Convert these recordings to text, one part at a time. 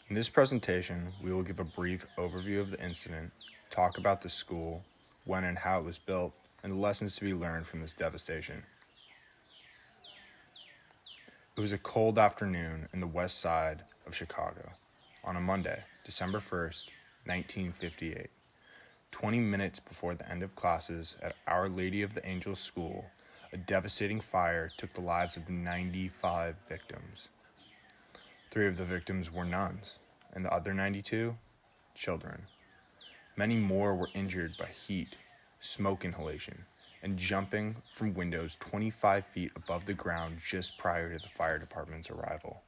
In this presentation, we will give a brief overview of the incident, talk about the school, when and how it was built, and the lessons to be learned from this devastation. It was a cold afternoon in the west side of Chicago on a Monday, December 1st, 1958. 20 minutes before the end of classes at Our Lady of the Angels School, a devastating fire took the lives of 95 victims. 3 of the victims were nuns, and the other 92, children. Many more were injured by heat, smoke inhalation, and jumping from windows 25 feet above the ground just prior to the fire department's arrival.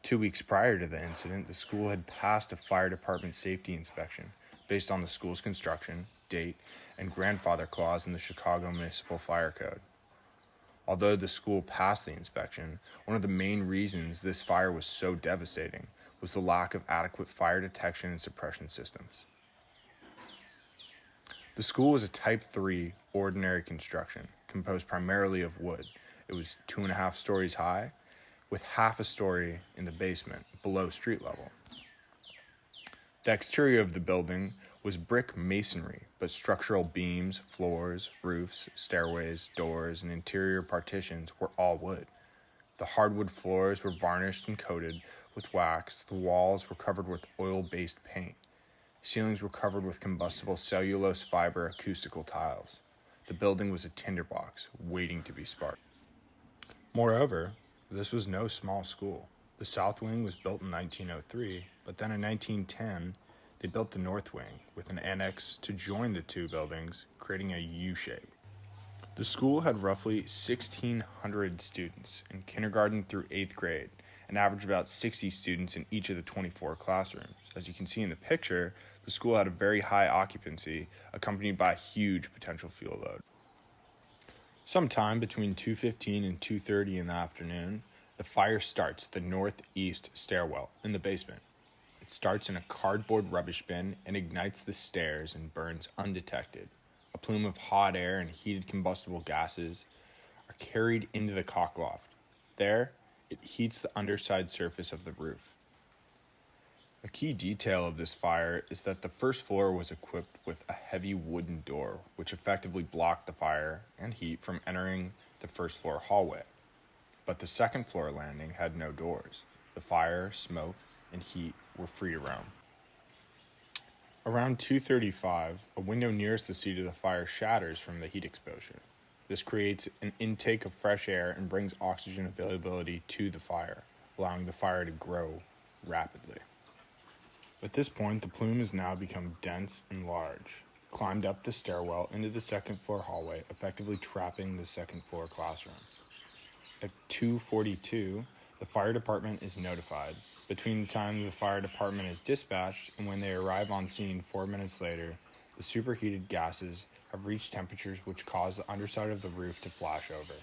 2 weeks prior to the incident, the school had passed a fire department safety inspection based on the school's construction, date, and grandfather clause in the Chicago Municipal Fire Code. Although the school passed the inspection, one of the main reasons this fire was so devastating was the lack of adequate fire detection and suppression systems. The school was a Type 3 ordinary construction, composed primarily of wood. It was 2.5 stories high, with half a story in the basement, below street level. The exterior of the building was brick masonry, but structural beams, floors, roofs, stairways, doors, and interior partitions were all wood. The hardwood floors were varnished and coated with wax. The walls were covered with oil-based paint. Ceilings were covered with combustible cellulose fiber acoustical tiles. The building was a tinderbox, waiting to be sparked. Moreover, this was no small school. The South Wing was built in 1903, but then in 1910, they built the North Wing with an annex to join the two buildings, creating a U-shape. The school had roughly 1,600 students in kindergarten through 8th grade, and averaged about 60 students in each of the 24 classrooms. As you can see in the picture, the school had a very high occupancy, accompanied by a huge potential fuel load. Sometime between 2:15 and 2:30 in the afternoon, the fire starts at the northeast stairwell in the basement. It starts in a cardboard rubbish bin and ignites the stairs and burns undetected. A plume of hot air and heated combustible gases are carried into the cockloft. There, it heats the underside surface of the roof. A key detail of this fire is that the first floor was equipped with a heavy wooden door, which effectively blocked the fire and heat from entering the first floor hallway. But the second floor landing had no doors. The fire, smoke, and heat were free to roam. Around 2:35, a window nearest the seat of the fire shatters from the heat exposure. This creates an intake of fresh air and brings oxygen availability to the fire, allowing the fire to grow rapidly. At this point, the plume has now become dense and large, climbed up the stairwell into the second floor hallway, effectively trapping the second floor classroom. At 2:42, the fire department is notified. Between the time the fire department is dispatched and when they arrive on scene 4 minutes later, the superheated gases have reached temperatures which cause the underside of the roof to flash over.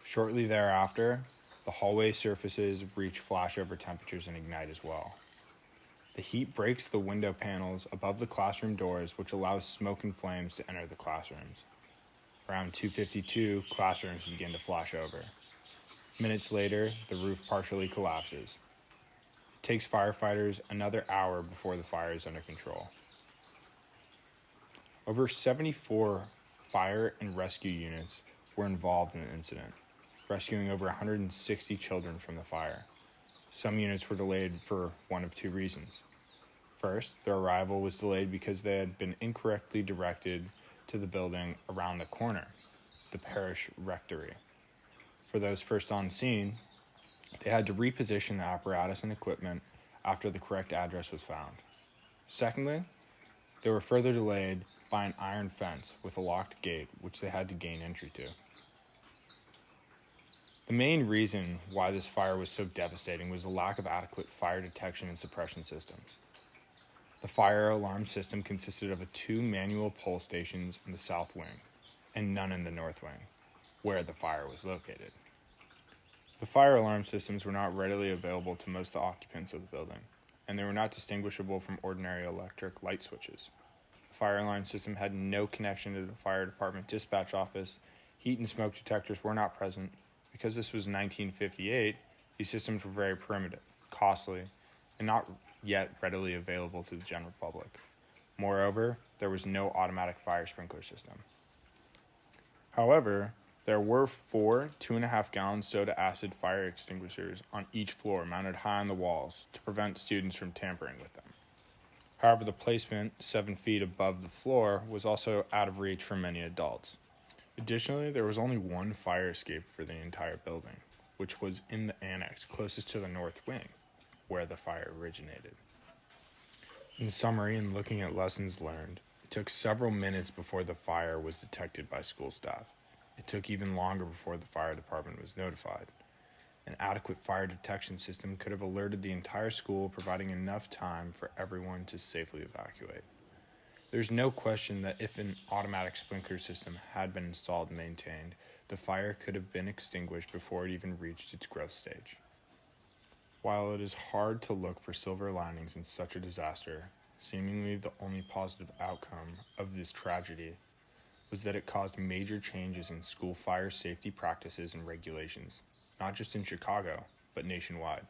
Shortly thereafter, the hallway surfaces reach flashover temperatures and ignite as well. The heat breaks the window panels above the classroom doors, which allows smoke and flames to enter the classrooms. Around 2:52, classrooms begin to flash over. Minutes later, the roof partially collapses. It takes firefighters another hour before the fire is under control. Over 74 fire and rescue units were involved in the incident, rescuing over 160 children from the fire. Some units were delayed for one of two reasons. First, their arrival was delayed because they had been incorrectly directed to the building around the corner, the parish rectory. For those first on scene, they had to reposition the apparatus and equipment after the correct address was found. Secondly, they were further delayed by an iron fence with a locked gate, which they had to gain entry to. The main reason why this fire was so devastating was the lack of adequate fire detection and suppression systems. The fire alarm system consisted of 2 manual pull stations in the South Wing and none in the North Wing, where the fire was located. The fire alarm systems were not readily available to most of the occupants of the building, and they were not distinguishable from ordinary electric light switches. The fire alarm system had no connection to the fire department dispatch office. Heat and smoke detectors were not present. Because this was 1958, these systems were very primitive, costly, and not yet readily available to the general public. Moreover, there was no automatic fire sprinkler system. However, there were 4 2.5-gallon soda acid fire extinguishers on each floor mounted high on the walls to prevent students from tampering with them. However, the placement 7 feet above the floor was also out of reach for many adults. Additionally, there was only one fire escape for the entire building, which was in the annex closest to the north wing, where the fire originated. In summary, and looking at lessons learned, it took several minutes before the fire was detected by school staff. It took even longer before the fire department was notified. An adequate fire detection system could have alerted the entire school, providing enough time for everyone to safely evacuate. There's no question that if an automatic sprinkler system had been installed and maintained, the fire could have been extinguished before it even reached its growth stage. While it is hard to look for silver linings in such a disaster, seemingly the only positive outcome of this tragedy was that it caused major changes in school fire safety practices and regulations, not just in Chicago, but nationwide.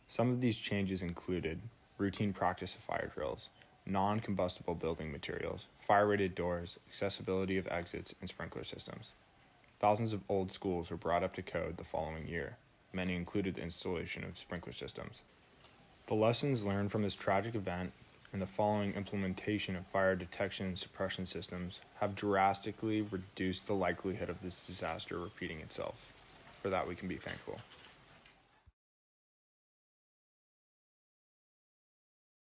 Some of these changes included routine practice of fire drills, non-combustible building materials, fire-rated doors, accessibility of exits, and sprinkler systems. Thousands of old schools were brought up to code the following year. Many included the installation of sprinkler systems. The lessons learned from this tragic event and the following implementation of fire detection and suppression systems have drastically reduced the likelihood of this disaster repeating itself. For that, we can be thankful.